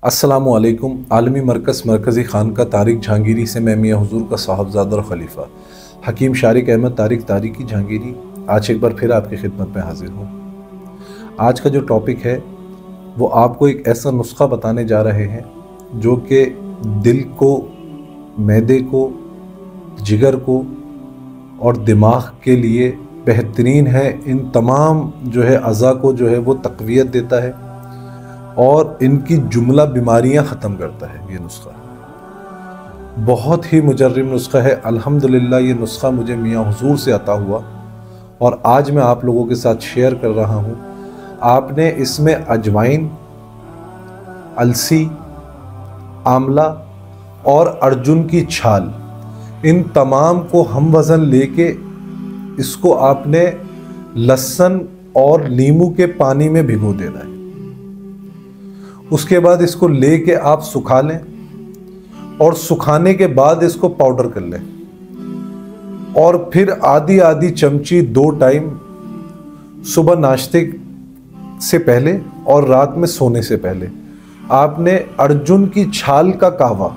अस्सलामुअलैकुम। आलमी मरकज़ी ख़ानक़ाह तारिक जहांगीरी से मैं मियाँ हुज़ूर का साहबज़ादा और ख़लीफ़ा हकीम शारिक अहमद तारिकी जहांगीरी आज एक बार फिर आपकी खिदमत में हाज़िर हूँ। आज का जो टॉपिक है वो आपको एक ऐसा नुस्ख़ा बताने जा रहे हैं जो कि दिल को, मैदे को, जिगर को और दिमाग के लिए बेहतरीन है। इन तमाम जो है अज़ा को जो है वो तक़वियत देता है और इनकी जुमला बीमारियां ख़त्म करता है। ये नुस्ख़ा बहुत ही मुजर्रिब नुस्ख़ा है। अल्हम्दुलिल्लाह ये नुस्ख़ा मुझे मियाँ हुज़ूर से अता हुआ और आज मैं आप लोगों के साथ शेयर कर रहा हूँ। आपने इसमें अजवाइन, अलसी, आंवला और अर्जुन की छाल, इन तमाम को हम वज़न लेके इसको आपने लहसुन और नींबू के पानी में भिगो देना है। उसके बाद इसको लेके आप सुखा लें और सुखाने के बाद इसको पाउडर कर लें और फिर आधी आधी चमची 2 टाइम सुबह नाश्ते से पहले और रात में सोने से पहले आपने अर्जुन की छाल का कहवा,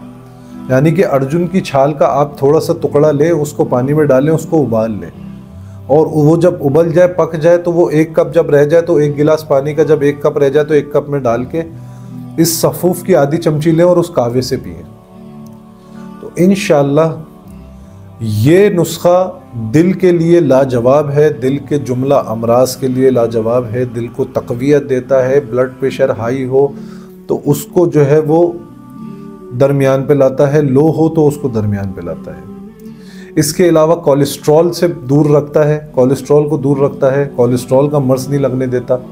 यानी कि अर्जुन की छाल का आप थोड़ा सा टुकड़ा लें, उसको पानी में डालें, उसको उबाल लें और वो जब उबल जाए, पक जाए तो वो 1 कप जब रह जाए तो 1 गिलास पानी का जब 1 कप रह जाए तो 1 कप में डाल के इस सफ़ूफ की आधी चमची लें और उस कहवे से पिए। तो इंशाअल्लाह ये नुस्ख़ा दिल के लिए लाजवाब है, दिल के जुमला अमराज के लिए लाजवाब है, दिल को तक़वियत देता है। ब्लड प्रेशर हाई हो तो उसको जो है वो दरमियान पे लाता है, लो हो तो उसको दरमियान पे लाता है। इसके अलावा कोलेस्ट्रॉल से दूर रखता है, कोलेस्ट्रॉल को दूर रखता है, कोलेस्ट्रॉल का मर्ज़ नहीं लगने देता।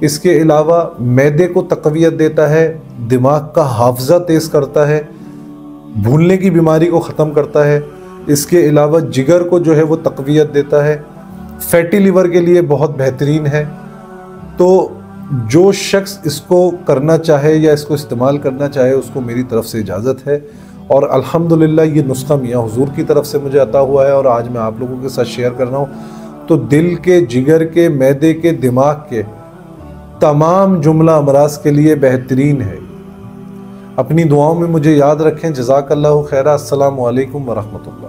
इसके अलावा मैदे को तक़वियत देता है, दिमाग का हाफ़ज़ा तेज़ करता है, भूलने की बीमारी को ख़त्म करता है। इसके अलावा जिगर को जो है वो तक़वियत देता है, फैटी लिवर के लिए बहुत बेहतरीन है। तो जो शख्स इसको करना चाहे या इसको इस्तेमाल करना चाहे उसको मेरी तरफ़ से इजाज़त है। और अल्हम्दुलिल्लाह ये नुस्ख़ा मियाँ हुज़ूर की तरफ से मुझे अता हुआ है और आज मैं आप लोगों के साथ शेयर कर रहा हूँ। तो दिल के, जिगर के, मैदे के, दिमाग के तमाम जुमला अमराज के लिए बेहतरीन है। अपनी दुआओं में मुझे याद रखें। जज़ाकल्लाहु खैरा। अस्सलामु अलैकुम व रहमतुल्लाह।